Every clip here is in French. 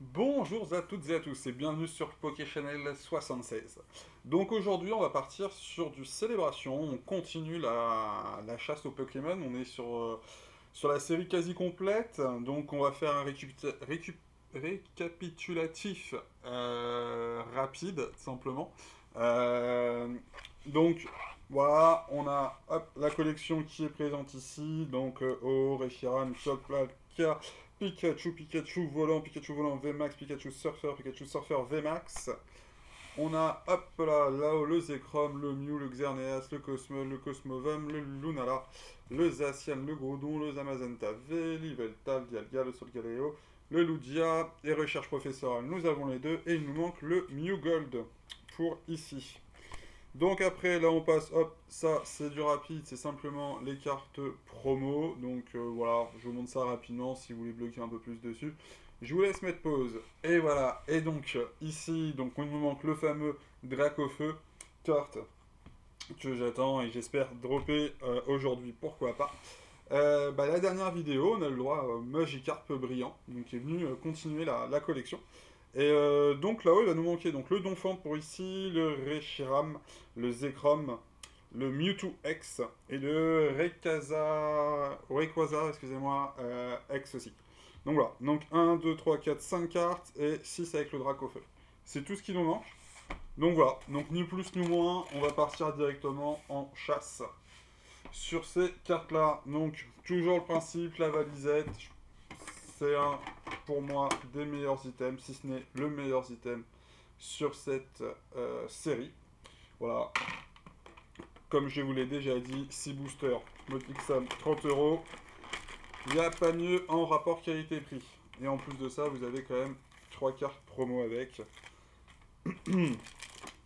Bonjour à toutes et à tous et bienvenue sur PokéChannel 76. Donc aujourd'hui on va partir sur du célébration, on continue la chasse aux Pokémon, on est sur la série quasi complète, donc on va faire un récapitulatif rapide simplement. Euh, donc voilà, on a hop, la collection qui est présente ici, donc Reshiram, Chocpalka, Pikachu volant VMAX, Pikachu Surfer VMAX. On a, hop là, là-haut, le Zekrom, le Mew, le Xerneas, le Cosmo, le Cosmovum, le Lunala, le Zacian, le Groudon, le Zamazenta V, l'Iveltal, le Dialga, le Solgaleo, le Lugia, et recherche professorale, nous avons les deux, et il nous manque le Mew Gold pour ici. Donc après, là on passe, hop, ça c'est du rapide, c'est simplement les cartes promo. Donc voilà, je vous montre ça rapidement si vous voulez bloquer un peu plus dessus. Je vous laisse mettre pause. Et voilà, et donc ici, donc il nous manque le fameux Dracofeu, carte que j'attends et j'espère dropper aujourd'hui, pourquoi pas. La dernière vidéo, on a le droit à Magikarp brillant, donc qui est venu continuer la collection. Et donc là-haut, il va nous manquer donc le Donphan pour ici, le Reshiram, le Zekrom, le Mewtwo X et le Rayquaza, excusez-moi, X aussi. Donc voilà, donc 1, 2, 3, 4, 5 cartes et 6 avec le Dracofeu. C'est tout ce qui nous manque. Donc voilà, donc ni plus ni moins, on va partir directement en chasse sur ces cartes-là. Donc toujours le principe, la valisette, c'est un, pour moi, des meilleurs items, si ce n'est le meilleur item sur cette série. Voilà, comme je vous l'ai déjà dit, 6 boosters, motique Sam 30 euros. Il n'y a pas mieux en rapport qualité-prix. Et en plus de ça, vous avez quand même 3 cartes promo avec.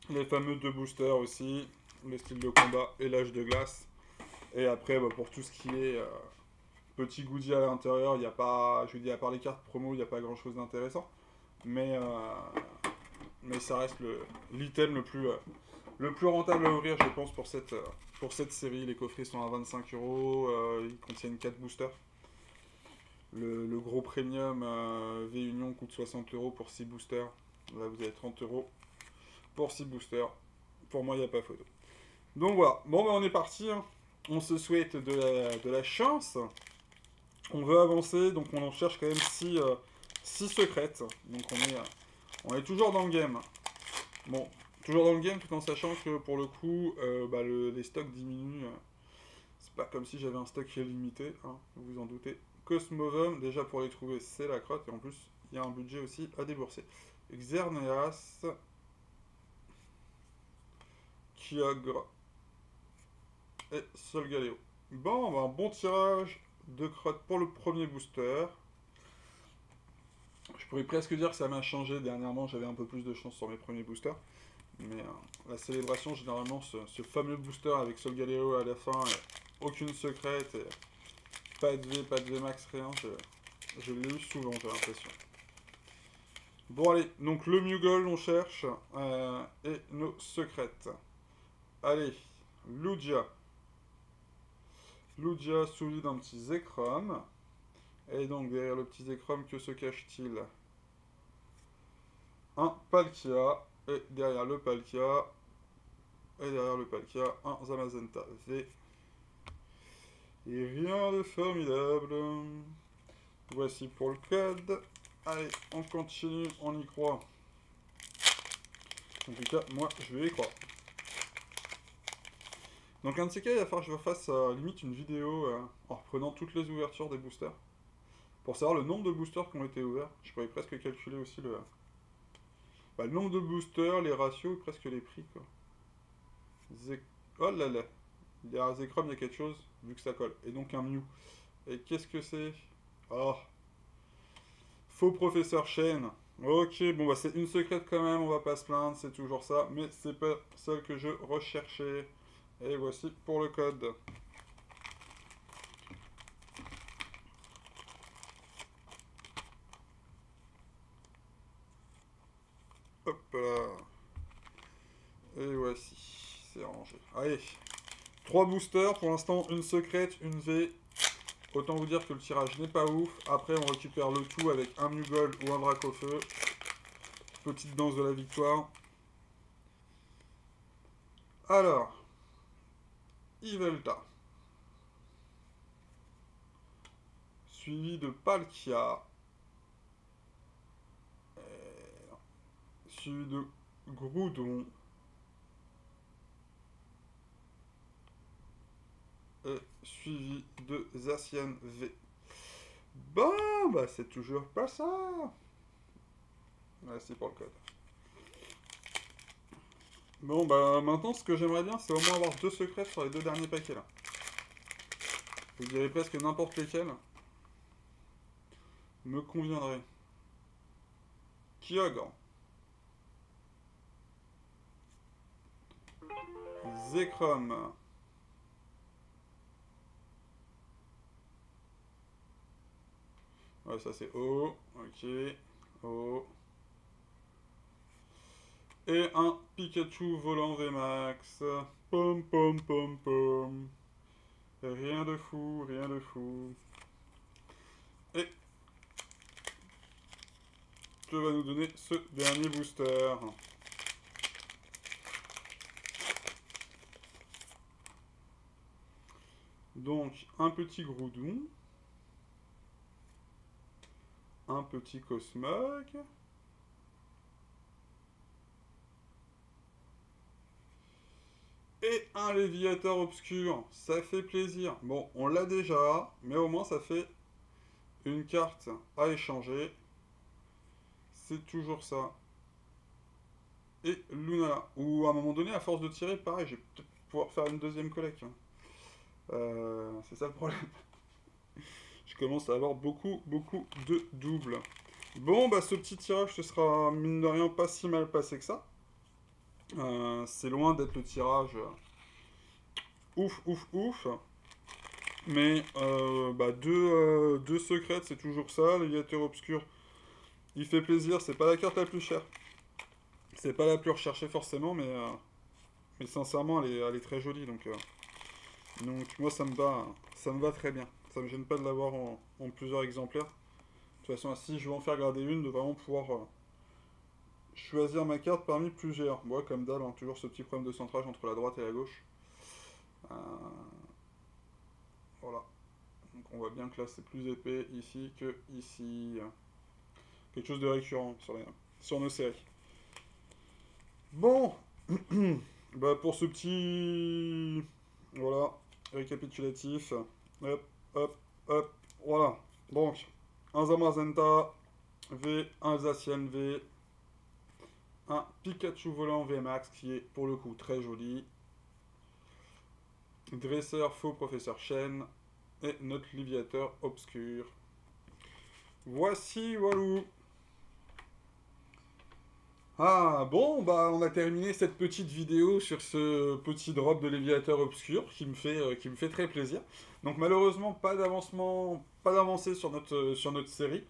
Les fameux 2 boosters aussi, le style de combat et l'âge de glace. Et après, pour tout ce qui est petit goodie à l'intérieur, il n'y a pas, je vous dis, à part les cartes promo, il n'y a pas grand chose d'intéressant. Mais, mais ça reste l'item le plus rentable à ouvrir, je pense, pour cette série. Les coffrets sont à 25 euros, ils contiennent 4 boosters. Le gros premium V-Union coûte 60 euros pour 6 boosters. Là, vous avez 30 euros pour 6 boosters. Pour moi, il n'y a pas photo. Donc voilà, bon, on est parti. Hein. On se souhaite de la chance. On veut avancer, donc on en cherche quand même 6 secrètes. Donc on est toujours dans le game. Bon, toujours dans le game tout en sachant que pour le coup, les stocks diminuent. C'est pas comme si j'avais un stock qui est limité, hein, vous vous en doutez. Cosmovum, déjà pour les trouver, c'est la crotte. Et en plus, il y a un budget aussi à débourser. Xerneas, Kyogre et Solgaleo. Bon, un bon tirage de crotte pour le premier booster. Je pourrais presque dire que ça m'a changé. Dernièrement, j'avais un peu plus de chance sur mes premiers boosters. Mais la célébration, généralement, ce fameux booster avec Solgaleo à la fin, aucune secrète, et pas de V max, rien, je l'ai eu souvent, j'ai l'impression. Bon, allez, donc le Mugol, on cherche, et nos secrètes. Allez, Lugia. Lugia suivi d'un petit Zekrom. Et donc, derrière le petit Zekrom, que se cache-t-il? Un Palkia. Et derrière le Palkia, un Zamazenta V. Et rien de formidable. Voici pour le code. Allez, on continue, on y croit. En tout cas, moi, je vais y croire. Donc un de ces cas, il va falloir que je fasse limite une vidéo en reprenant toutes les ouvertures des boosters. Pour savoir le nombre de boosters qui ont été ouverts. Je pourrais presque calculer aussi le nombre de boosters, les ratios et presque les prix. Quoi. Oh là là. Derrière Zekrom, il y a quelque chose, vu que ça colle. Et donc un Mew. Et qu'est-ce que c'est? Oh. Faux professeur Chen. Ok, bon bah c'est une secrète quand même, on va pas se plaindre, c'est toujours ça. Mais c'est pas celle que je recherchais. Et voici pour le code. Hop là. Et voici, c'est rangé. Allez, 3 boosters, pour l'instant une secrète, une V Autant vous dire que le tirage n'est pas ouf. Après, on récupère le tout avec un New Gold ou un Drac au feu. Petite danse de la victoire. Alors, Yveltal. Suivi de Palkia. Suivi de Groudon. Et suivi de Zacian V. Bon, bah c'est toujours pas ça. Merci pour le code. Bon, bah maintenant, ce que j'aimerais bien, c'est au moins avoir 2 secrets sur les 2 derniers paquets, là. Je dirais presque n'importe lesquels. Me conviendrait. Kyogre. Zekrom. Ouais, ça c'est O. Ok. O. Et un Pikachu volant VMAX. Pom pom pom pom. Rien de fou, rien de fou. Et tu vas nous donner ce dernier booster. Donc, un petit Groudon. Un petit Cosmog. Et un Léviateur obscur. Ça fait plaisir. Bon, on l'a déjà, mais au moins ça fait une carte à échanger. C'est toujours ça. Et Lunala. Ou à un moment donné, à force de tirer, pareil, je vais peut-être pouvoir faire une deuxième collecte. C'est ça le problème. Je commence à avoir beaucoup de doubles. Bon, bah ce petit tirage, ce sera mine de rien pas si mal passé que ça. C'est loin d'être le tirage ouf. Mais bah, deux secrètes, c'est toujours ça. Léviateur obscur, il fait plaisir. C'est pas la carte la plus chère. C'est pas la plus recherchée forcément, mais sincèrement, elle est très jolie. Donc moi, ça me va très bien. Ça me gêne pas de l'avoir en plusieurs exemplaires. De toute façon, si je veux en faire garder une, de vraiment pouvoir choisir ma carte parmi plusieurs. Moi, comme d'hab, hein, toujours ce petit problème de centrage entre la droite et la gauche. Voilà. Donc on voit bien que là, c'est plus épais ici que ici. Quelque chose de récurrent sur nos séries. Bon, bah pour ce petit, voilà, récapitulatif, hop, voilà. Donc, un Zamazenta V, un Zacian V, un Pikachu volant VMAX qui est pour le coup très joli, Dresseur faux Professeur Chen et notre Léviateur obscur. Voici, walou. Ah bon, bah on a terminé cette petite vidéo sur ce petit drop de Léviateur obscur qui me fait très plaisir. Donc malheureusement pas d'avancement, pas d'avancée sur notre série.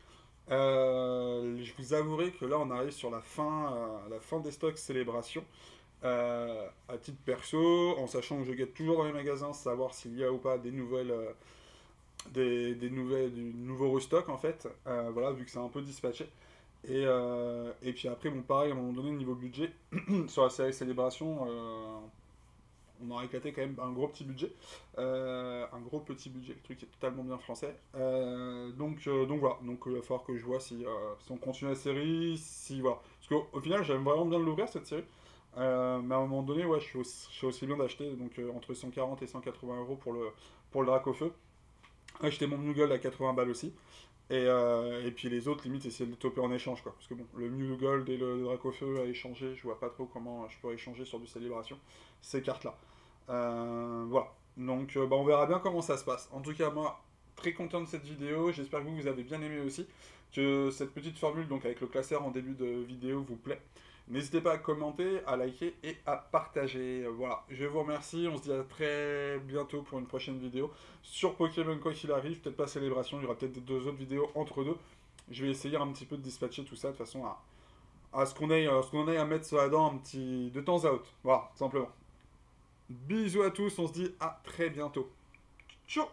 Je vous avouerai que là on arrive sur la fin des stocks célébration. À titre perso, en sachant que je guette toujours dans les magasins, savoir s'il y a ou pas des nouvelles, du nouveau restock en fait. Voilà, vu que c'est un peu dispatché. Et puis après, bon, pareil, à un moment donné, niveau budget, sur la série Célébration, on aura éclaté quand même un gros petit budget. Un gros petit budget, le truc est totalement bien français. Donc voilà, donc il va falloir que je vois si on continue la série, si voilà. Parce qu'au final, j'aime vraiment bien l'ouvrir cette série. Mais à un moment donné, ouais, je suis aussi bien d'acheter donc entre 140 et 180 euros pour le Drac au feu. Acheter mon Google à 80 balles aussi. Et puis les autres, limite, essayer de les toper en échange, quoi. Parce que bon, le Mew Gold et le Drac au feu à échanger, je vois pas trop comment je pourrais échanger sur du Célébration, ces cartes-là. Voilà. Donc, bah, on verra bien comment ça se passe. En tout cas, moi, très content de cette vidéo. J'espère que vous avez bien aimé aussi. Que cette petite formule, donc avec le classeur en début de vidéo, vous plaît. N'hésitez pas à commenter, à liker et à partager. Voilà, je vous remercie. On se dit à très bientôt pour une prochaine vidéo sur Pokémon quoi qu'il arrive. Peut-être pas Célébration, il y aura peut-être 2 autres vidéos entre deux. Je vais essayer un petit peu de dispatcher tout ça de façon à ce qu'on ait à mettre sur la dent un petit de temps à autre. Voilà, tout simplement. Bisous à tous, on se dit à très bientôt. Ciao.